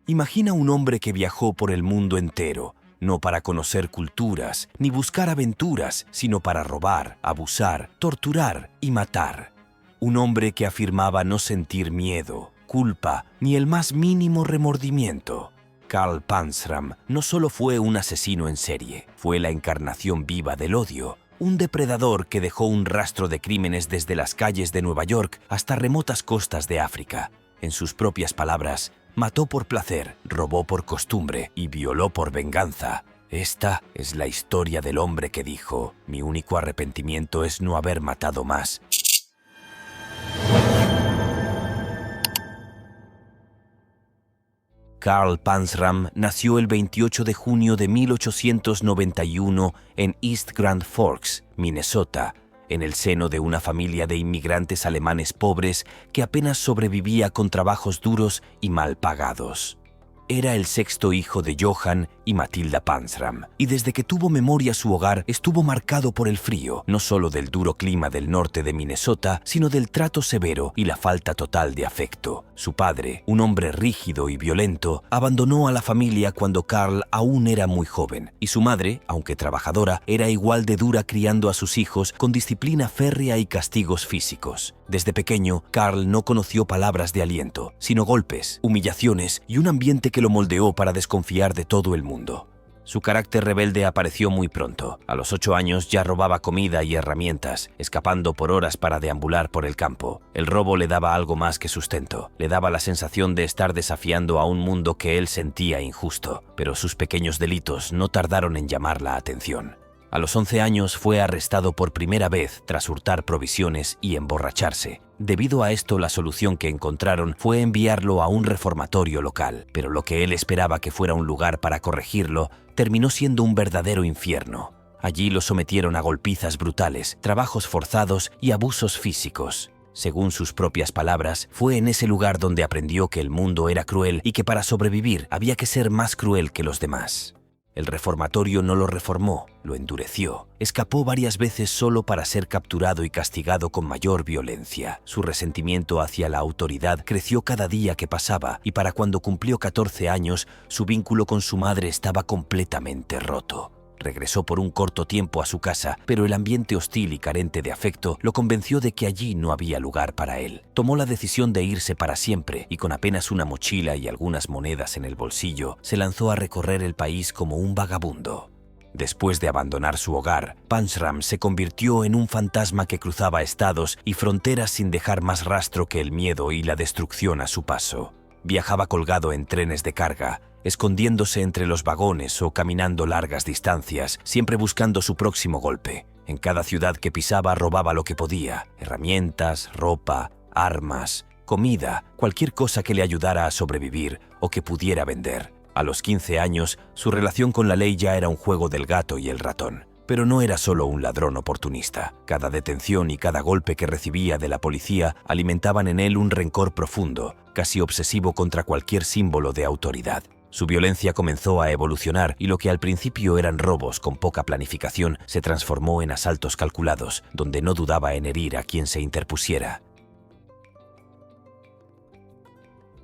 Imagina un hombre que viajó por el mundo entero, no para conocer culturas ni buscar aventuras, sino para robar, abusar, torturar y matar. Un hombre que afirmaba no sentir miedo, culpa ni el más mínimo remordimiento. Karl Panzram no solo fue un asesino en serie, fue la encarnación viva del odio, un depredador que dejó un rastro de crímenes desde las calles de Nueva York hasta remotas costas de África. En sus propias palabras, mató por placer, robó por costumbre y violó por venganza. Esta es la historia del hombre que dijo: mi único arrepentimiento es no haber matado más. Karl Panzram nació el 28 de junio de 1891 en East Grand Forks, Minnesota, en el seno de una familia de inmigrantes alemanes pobres que apenas sobrevivía con trabajos duros y mal pagados. Era el sexto hijo de Johann y Matilda Panzram, y desde que tuvo memoria su hogar estuvo marcado por el frío, no solo del duro clima del norte de Minnesota, sino del trato severo y la falta total de afecto. Su padre, un hombre rígido y violento, abandonó a la familia cuando Karl aún era muy joven, y su madre, aunque trabajadora, era igual de dura criando a sus hijos con disciplina férrea y castigos físicos. Desde pequeño, Karl no conoció palabras de aliento, sino golpes, humillaciones y un ambiente que lo moldeó para desconfiar de todo el mundo. Su carácter rebelde apareció muy pronto. A los 8 años ya robaba comida y herramientas, escapando por horas para deambular por el campo. El robo le daba algo más que sustento. Le daba la sensación de estar desafiando a un mundo que él sentía injusto, pero sus pequeños delitos no tardaron en llamar la atención. A los 11 años fue arrestado por primera vez tras hurtar provisiones y emborracharse. Debido a esto, la solución que encontraron fue enviarlo a un reformatorio local, pero lo que él esperaba que fuera un lugar para corregirlo terminó siendo un verdadero infierno. Allí lo sometieron a golpizas brutales, trabajos forzados y abusos físicos. Según sus propias palabras, fue en ese lugar donde aprendió que el mundo era cruel y que para sobrevivir había que ser más cruel que los demás. El reformatorio no lo reformó, lo endureció. Escapó varias veces solo para ser capturado y castigado con mayor violencia. Su resentimiento hacia la autoridad creció cada día que pasaba, y para cuando cumplió 14 años, su vínculo con su madre estaba completamente roto. Regresó por un corto tiempo a su casa, pero el ambiente hostil y carente de afecto lo convenció de que allí no había lugar para él. Tomó la decisión de irse para siempre y con apenas una mochila y algunas monedas en el bolsillo, se lanzó a recorrer el país como un vagabundo. Después de abandonar su hogar, Panzram se convirtió en un fantasma que cruzaba estados y fronteras sin dejar más rastro que el miedo y la destrucción a su paso. Viajaba colgado en trenes de carga, escondiéndose entre los vagones o caminando largas distancias, siempre buscando su próximo golpe. En cada ciudad que pisaba robaba lo que podía: herramientas, ropa, armas, comida, cualquier cosa que le ayudara a sobrevivir o que pudiera vender. A los 15 años, su relación con la ley ya era un juego del gato y el ratón. Pero no era solo un ladrón oportunista. Cada detención y cada golpe que recibía de la policía alimentaban en él un rencor profundo, casi obsesivo contra cualquier símbolo de autoridad. Su violencia comenzó a evolucionar y lo que al principio eran robos con poca planificación se transformó en asaltos calculados, donde no dudaba en herir a quien se interpusiera.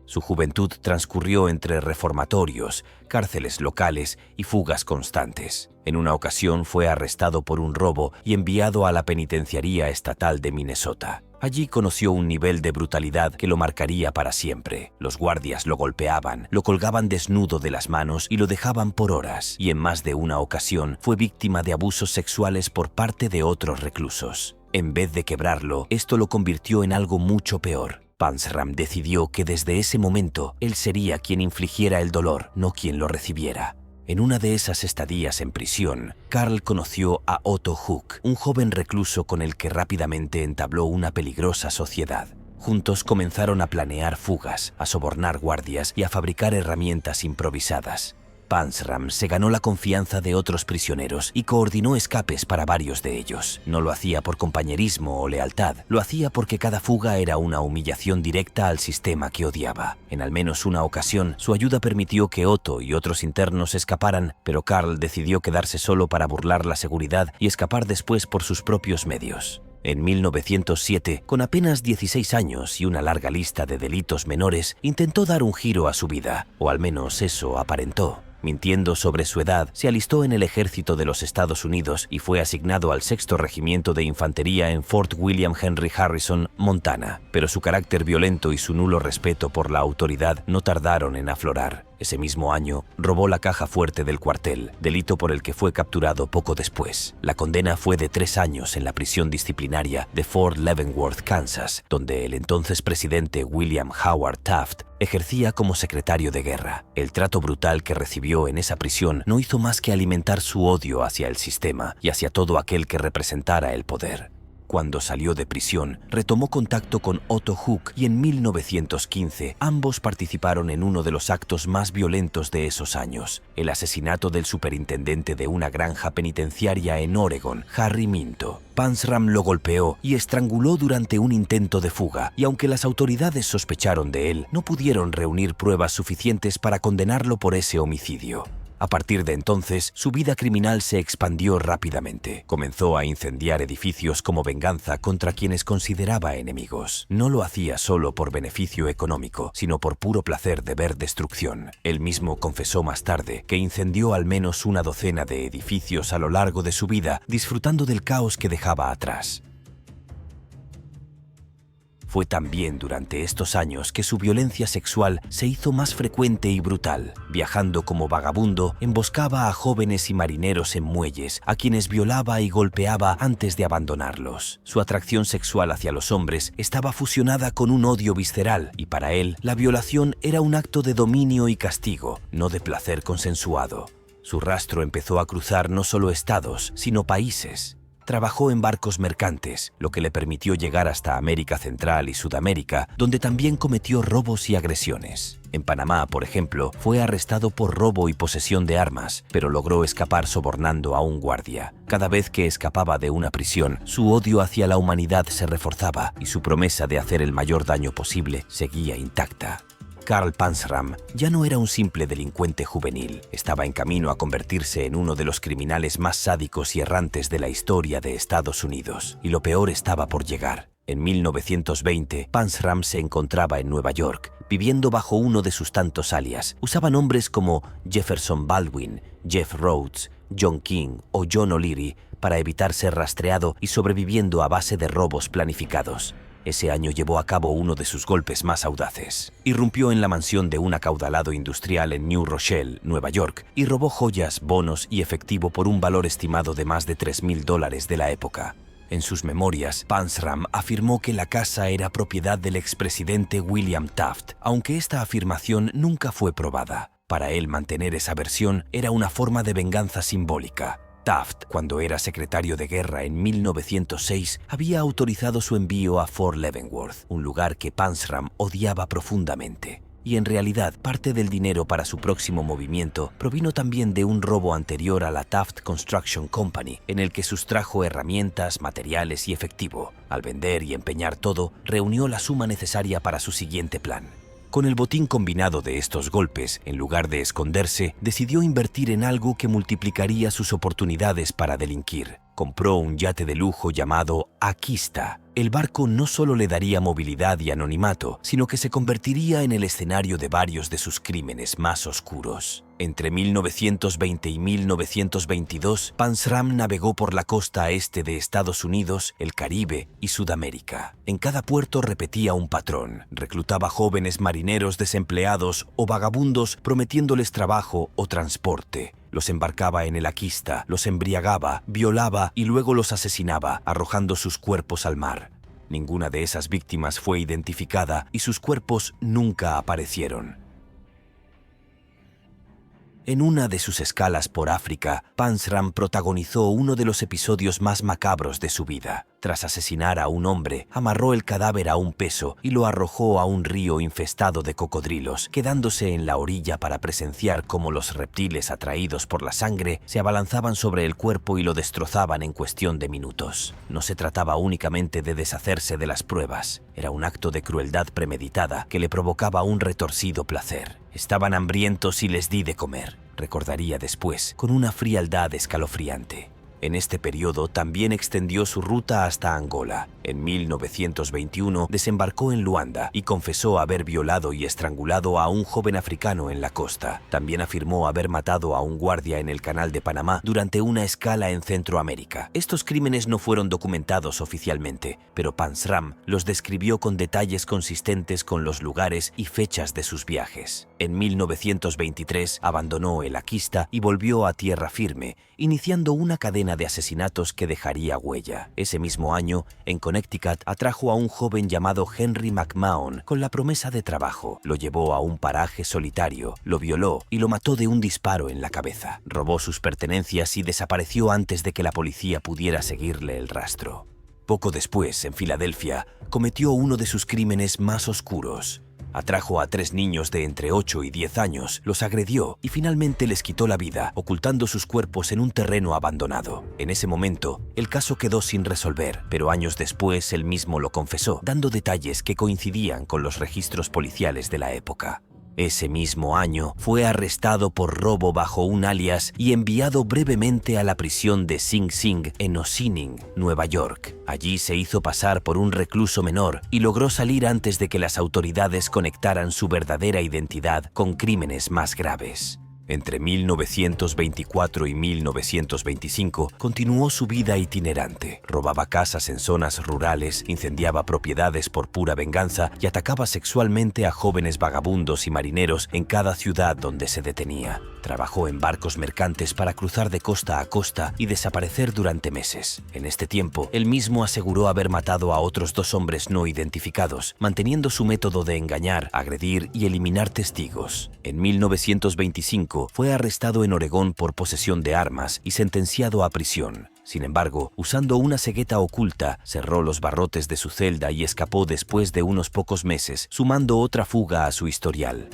Su juventud transcurrió entre reformatorios, cárceles locales y fugas constantes. En una ocasión fue arrestado por un robo y enviado a la penitenciaría estatal de Minnesota. Allí conoció un nivel de brutalidad que lo marcaría para siempre. Los guardias lo golpeaban, lo colgaban desnudo de las manos y lo dejaban por horas. Y en más de una ocasión fue víctima de abusos sexuales por parte de otros reclusos. En vez de quebrarlo, esto lo convirtió en algo mucho peor. Panzram decidió que desde ese momento él sería quien infligiera el dolor, no quien lo recibiera. En una de esas estadías en prisión, Karl conoció a Otto Huck, un joven recluso con el que rápidamente entabló una peligrosa sociedad. Juntos comenzaron a planear fugas, a sobornar guardias y a fabricar herramientas improvisadas. Panzram se ganó la confianza de otros prisioneros y coordinó escapes para varios de ellos. No lo hacía por compañerismo o lealtad, lo hacía porque cada fuga era una humillación directa al sistema que odiaba. En al menos una ocasión, su ayuda permitió que Otto y otros internos escaparan, pero Karl decidió quedarse solo para burlar la seguridad y escapar después por sus propios medios. En 1907, con apenas 16 años y una larga lista de delitos menores, intentó dar un giro a su vida, o al menos eso aparentó. Mintiendo sobre su edad, se alistó en el ejército de los Estados Unidos y fue asignado al 6º Regimiento de Infantería en Fort William Henry Harrison, Montana. Pero su carácter violento y su nulo respeto por la autoridad no tardaron en aflorar. Ese mismo año, robó la caja fuerte del cuartel, delito por el que fue capturado poco después. La condena fue de 3 años en la prisión disciplinaria de Fort Leavenworth, Kansas, donde el entonces presidente William Howard Taft ejercía como secretario de guerra. El trato brutal que recibió en esa prisión no hizo más que alimentar su odio hacia el sistema y hacia todo aquel que representara el poder. Cuando salió de prisión, retomó contacto con Otto Hooke y en 1915 ambos participaron en uno de los actos más violentos de esos años, el asesinato del superintendente de una granja penitenciaria en Oregon, Harry Minto. Panzram lo golpeó y estranguló durante un intento de fuga, y aunque las autoridades sospecharon de él, no pudieron reunir pruebas suficientes para condenarlo por ese homicidio. A partir de entonces, su vida criminal se expandió rápidamente. Comenzó a incendiar edificios como venganza contra quienes consideraba enemigos. No lo hacía solo por beneficio económico, sino por puro placer de ver destrucción. Él mismo confesó más tarde que incendió al menos una docena de edificios a lo largo de su vida, disfrutando del caos que dejaba atrás. Fue también durante estos años que su violencia sexual se hizo más frecuente y brutal. Viajando como vagabundo, emboscaba a jóvenes y marineros en muelles, a quienes violaba y golpeaba antes de abandonarlos. Su atracción sexual hacia los hombres estaba fusionada con un odio visceral, y para él, la violación era un acto de dominio y castigo, no de placer consensuado. Su rastro empezó a cruzar no solo estados, sino países. Trabajó en barcos mercantes, lo que le permitió llegar hasta América Central y Sudamérica, donde también cometió robos y agresiones. En Panamá, por ejemplo, fue arrestado por robo y posesión de armas, pero logró escapar sobornando a un guardia. Cada vez que escapaba de una prisión, su odio hacia la humanidad se reforzaba y su promesa de hacer el mayor daño posible seguía intacta. Carl Panzram ya no era un simple delincuente juvenil, estaba en camino a convertirse en uno de los criminales más sádicos y errantes de la historia de Estados Unidos, y lo peor estaba por llegar. En 1920, Panzram se encontraba en Nueva York, viviendo bajo uno de sus tantos alias. Usaba nombres como Jefferson Baldwin, Jeff Rhodes, John King o John O'Leary para evitar ser rastreado y sobreviviendo a base de robos planificados. Ese año llevó a cabo uno de sus golpes más audaces. Irrumpió en la mansión de un acaudalado industrial en New Rochelle, Nueva York, y robó joyas, bonos y efectivo por un valor estimado de más de $3.000 de la época. En sus memorias, Panzram afirmó que la casa era propiedad del expresidente William Taft, aunque esta afirmación nunca fue probada. Para él, mantener esa versión era una forma de venganza simbólica. Taft, cuando era secretario de guerra en 1906, había autorizado su envío a Fort Leavenworth, un lugar que Panzram odiaba profundamente. Y en realidad, parte del dinero para su próximo movimiento provino también de un robo anterior a la Taft Construction Company, en el que sustrajo herramientas, materiales y efectivo. Al vender y empeñar todo, reunió la suma necesaria para su siguiente plan. Con el botín combinado de estos golpes, en lugar de esconderse, decidió invertir en algo que multiplicaría sus oportunidades para delinquir. Compró un yate de lujo llamado Aquista. El barco no solo le daría movilidad y anonimato, sino que se convertiría en el escenario de varios de sus crímenes más oscuros. Entre 1920 y 1922, Panzram navegó por la costa este de Estados Unidos, el Caribe y Sudamérica. En cada puerto repetía un patrón. Reclutaba jóvenes marineros desempleados o vagabundos prometiéndoles trabajo o transporte. Los embarcaba en el Aquista, los embriagaba, violaba y luego los asesinaba, arrojando sus cuerpos al mar. Ninguna de esas víctimas fue identificada y sus cuerpos nunca aparecieron. En una de sus escalas por África, Panzram protagonizó uno de los episodios más macabros de su vida. Tras asesinar a un hombre, amarró el cadáver a un peso y lo arrojó a un río infestado de cocodrilos, quedándose en la orilla para presenciar cómo los reptiles atraídos por la sangre se abalanzaban sobre el cuerpo y lo destrozaban en cuestión de minutos. No se trataba únicamente de deshacerse de las pruebas, era un acto de crueldad premeditada que le provocaba un retorcido placer. Estaban hambrientos y les di de comer, recordaría después, con una frialdad escalofriante. En este periodo también extendió su ruta hasta Angola. En 1921 desembarcó en Luanda y confesó haber violado y estrangulado a un joven africano en la costa. También afirmó haber matado a un guardia en el Canal de Panamá durante una escala en Centroamérica. Estos crímenes no fueron documentados oficialmente, pero Panzram los describió con detalles consistentes con los lugares y fechas de sus viajes. En 1923 abandonó el Aquista y volvió a tierra firme, iniciando una cadena de asesinatos que dejaría huella. Ese mismo año, en Connecticut, atrajo a un joven llamado Henry McMahon con la promesa de trabajo. Lo llevó a un paraje solitario, lo violó y lo mató de un disparo en la cabeza. Robó sus pertenencias y desapareció antes de que la policía pudiera seguirle el rastro. Poco después, en Filadelfia, cometió uno de sus crímenes más oscuros. Atrajo a 3 niños de entre 8 y 10 años, los agredió y finalmente les quitó la vida, ocultando sus cuerpos en un terreno abandonado. En ese momento, el caso quedó sin resolver, pero años después él mismo lo confesó, dando detalles que coincidían con los registros policiales de la época. Ese mismo año fue arrestado por robo bajo un alias y enviado brevemente a la prisión de Sing Sing en Ossining, Nueva York. Allí se hizo pasar por un recluso menor y logró salir antes de que las autoridades conectaran su verdadera identidad con crímenes más graves. Entre 1924 y 1925 continuó su vida itinerante. Robaba casas en zonas rurales, incendiaba propiedades por pura venganza y atacaba sexualmente a jóvenes vagabundos y marineros en cada ciudad donde se detenía. Trabajó en barcos mercantes para cruzar de costa a costa y desaparecer durante meses. En este tiempo, él mismo aseguró haber matado a otros 2 hombres no identificados, manteniendo su método de engañar, agredir y eliminar testigos. En 1925, fue arrestado en Oregón por posesión de armas y sentenciado a prisión. Sin embargo, usando una cegueta oculta, cerró los barrotes de su celda y escapó después de unos pocos meses, sumando otra fuga a su historial.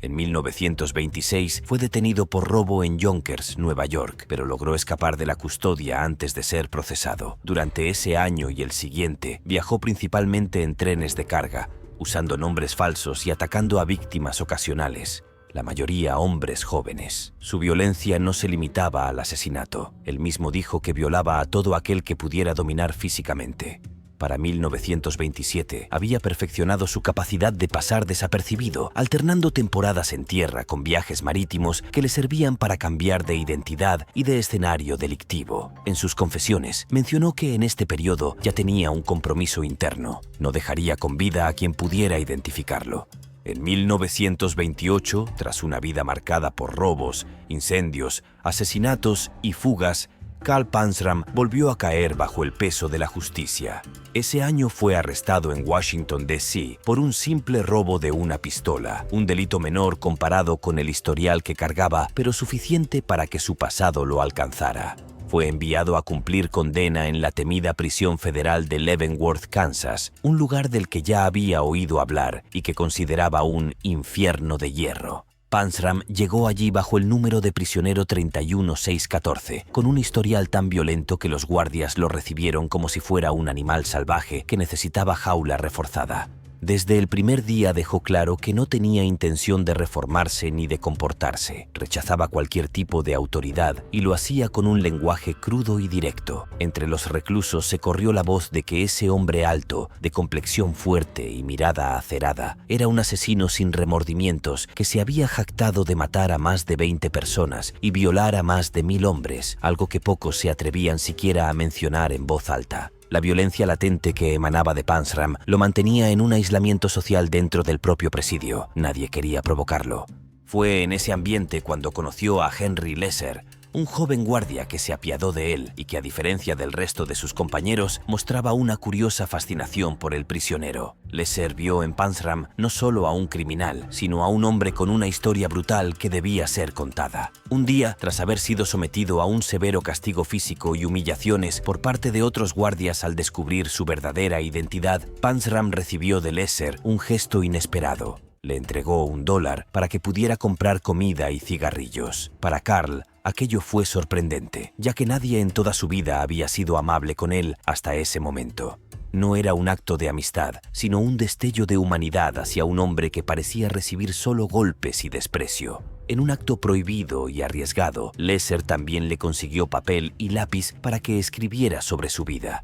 En 1926 fue detenido por robo en Yonkers, Nueva York, pero logró escapar de la custodia antes de ser procesado. Durante ese año y el siguiente, viajó principalmente en trenes de carga, usando nombres falsos y atacando a víctimas ocasionales, la mayoría hombres jóvenes. Su violencia no se limitaba al asesinato. Él mismo dijo que violaba a todo aquel que pudiera dominar físicamente. Para 1927 había perfeccionado su capacidad de pasar desapercibido, alternando temporadas en tierra con viajes marítimos que le servían para cambiar de identidad y de escenario delictivo. En sus confesiones mencionó que en este periodo ya tenía un compromiso interno. No dejaría con vida a quien pudiera identificarlo. En 1928, tras una vida marcada por robos, incendios, asesinatos y fugas, Carl Panzram volvió a caer bajo el peso de la justicia. Ese año fue arrestado en Washington, D.C. por un simple robo de una pistola, un delito menor comparado con el historial que cargaba, pero suficiente para que su pasado lo alcanzara. Fue enviado a cumplir condena en la temida prisión federal de Leavenworth, Kansas, un lugar del que ya había oído hablar y que consideraba un infierno de hierro. Panzram llegó allí bajo el número de prisionero 31614, con un historial tan violento que los guardias lo recibieron como si fuera un animal salvaje que necesitaba jaula reforzada. Desde el primer día dejó claro que no tenía intención de reformarse ni de comportarse. Rechazaba cualquier tipo de autoridad y lo hacía con un lenguaje crudo y directo. Entre los reclusos se corrió la voz de que ese hombre alto, de complexión fuerte y mirada acerada, era un asesino sin remordimientos que se había jactado de matar a más de 20 personas y violar a más de 1000 hombres, algo que pocos se atrevían siquiera a mencionar en voz alta. La violencia latente que emanaba de Panzram lo mantenía en un aislamiento social dentro del propio presidio. Nadie quería provocarlo. Fue en ese ambiente cuando conoció a Henry Lesser, un joven guardia que se apiadó de él y que, a diferencia del resto de sus compañeros, mostraba una curiosa fascinación por el prisionero. Lesser vio en Panzram no solo a un criminal, sino a un hombre con una historia brutal que debía ser contada. Un día, tras haber sido sometido a un severo castigo físico y humillaciones por parte de otros guardias al descubrir su verdadera identidad, Panzram recibió de Lesser un gesto inesperado. Le entregó $1 para que pudiera comprar comida y cigarrillos. Para Carl, aquello fue sorprendente, ya que nadie en toda su vida había sido amable con él hasta ese momento. No era un acto de amistad, sino un destello de humanidad hacia un hombre que parecía recibir solo golpes y desprecio. En un acto prohibido y arriesgado, Lesser también le consiguió papel y lápiz para que escribiera sobre su vida.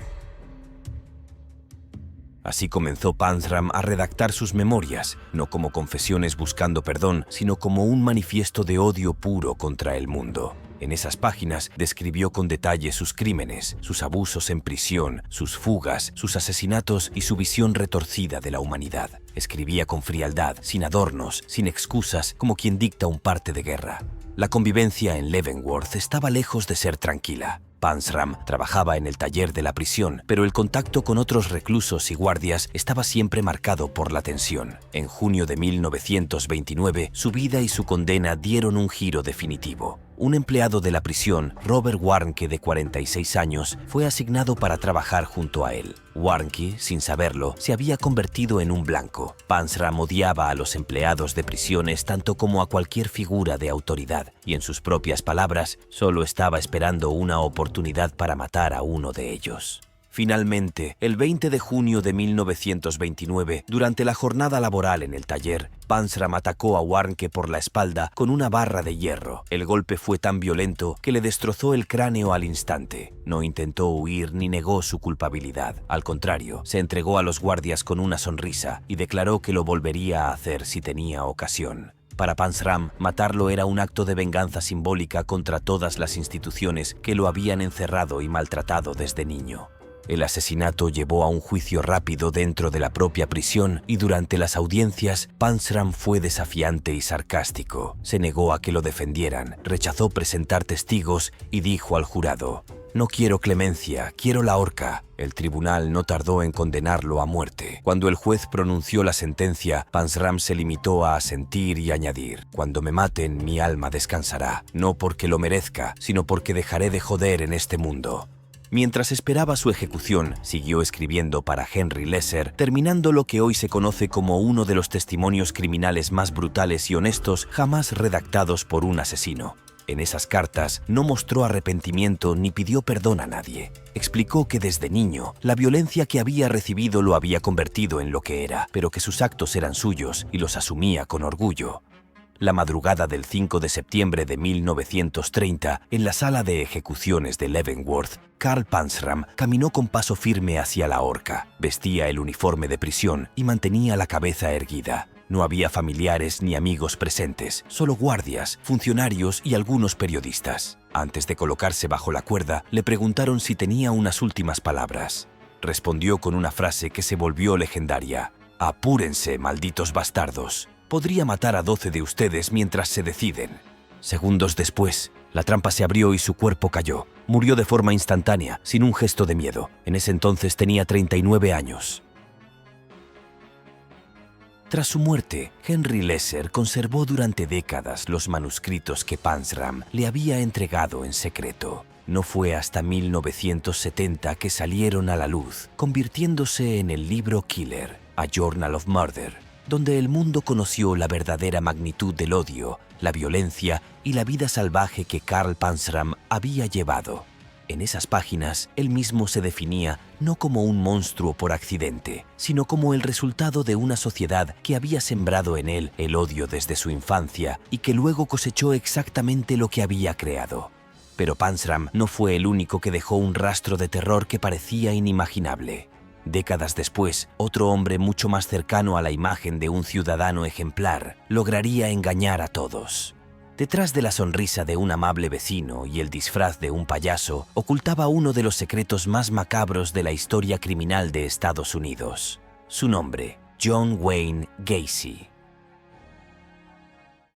Así comenzó Panzram a redactar sus memorias, no como confesiones buscando perdón, sino como un manifiesto de odio puro contra el mundo. En esas páginas describió con detalle sus crímenes, sus abusos en prisión, sus fugas, sus asesinatos y su visión retorcida de la humanidad. Escribía con frialdad, sin adornos, sin excusas, como quien dicta un parte de guerra. La convivencia en Leavenworth estaba lejos de ser tranquila. Panzram trabajaba en el taller de la prisión, pero el contacto con otros reclusos y guardias estaba siempre marcado por la tensión. En junio de 1929, su vida y su condena dieron un giro definitivo. Un empleado de la prisión, Robert Warnke, de 46 años, fue asignado para trabajar junto a él. Warnke, sin saberlo, se había convertido en un blanco. Panzram odiaba a los empleados de prisiones tanto como a cualquier figura de autoridad, y en sus propias palabras, solo estaba esperando una oportunidad para matar a uno de ellos. Finalmente, el 20 de junio de 1929, durante la jornada laboral en el taller, Panzram atacó a Warnke por la espalda con una barra de hierro. El golpe fue tan violento que le destrozó el cráneo al instante. No intentó huir ni negó su culpabilidad. Al contrario, se entregó a los guardias con una sonrisa y declaró que lo volvería a hacer si tenía ocasión. Para Panzram, matarlo era un acto de venganza simbólica contra todas las instituciones que lo habían encerrado y maltratado desde niño. El asesinato llevó a un juicio rápido dentro de la propia prisión y durante las audiencias, Panzram fue desafiante y sarcástico. Se negó a que lo defendieran, rechazó presentar testigos y dijo al jurado: «No quiero clemencia, quiero la horca». El tribunal no tardó en condenarlo a muerte. Cuando el juez pronunció la sentencia, Panzram se limitó a asentir y añadir: «Cuando me maten, mi alma descansará, no porque lo merezca, sino porque dejaré de joder en este mundo». Mientras esperaba su ejecución, siguió escribiendo para Henry Lesser, terminando lo que hoy se conoce como uno de los testimonios criminales más brutales y honestos jamás redactados por un asesino. En esas cartas no mostró arrepentimiento ni pidió perdón a nadie. Explicó que desde niño la violencia que había recibido lo había convertido en lo que era, pero que sus actos eran suyos y los asumía con orgullo. La madrugada del 5 de septiembre de 1930, en la sala de ejecuciones de Leavenworth, Carl Panzram caminó con paso firme hacia la horca. Vestía el uniforme de prisión y mantenía la cabeza erguida. No había familiares ni amigos presentes, solo guardias, funcionarios y algunos periodistas. Antes de colocarse bajo la cuerda, le preguntaron si tenía unas últimas palabras. Respondió con una frase que se volvió legendaria: «Apúrense, malditos bastardos. Podría matar a 12 de ustedes mientras se deciden». Segundos después, la trampa se abrió y su cuerpo cayó. Murió de forma instantánea, sin un gesto de miedo. En ese entonces tenía 39 años. Tras su muerte, Henry Lesser conservó durante décadas los manuscritos que Panzram le había entregado en secreto. No fue hasta 1970 que salieron a la luz, convirtiéndose en el libro Killer, A Journal of Murder, donde el mundo conoció la verdadera magnitud del odio, la violencia y la vida salvaje que Carl Panzram había llevado. En esas páginas, él mismo se definía no como un monstruo por accidente, sino como el resultado de una sociedad que había sembrado en él el odio desde su infancia y que luego cosechó exactamente lo que había creado. Pero Panzram no fue el único que dejó un rastro de terror que parecía inimaginable. Décadas después, otro hombre mucho más cercano a la imagen de un ciudadano ejemplar lograría engañar a todos. Detrás de la sonrisa de un amable vecino y el disfraz de un payaso, ocultaba uno de los secretos más macabros de la historia criminal de Estados Unidos. Su nombre, John Wayne Gacy.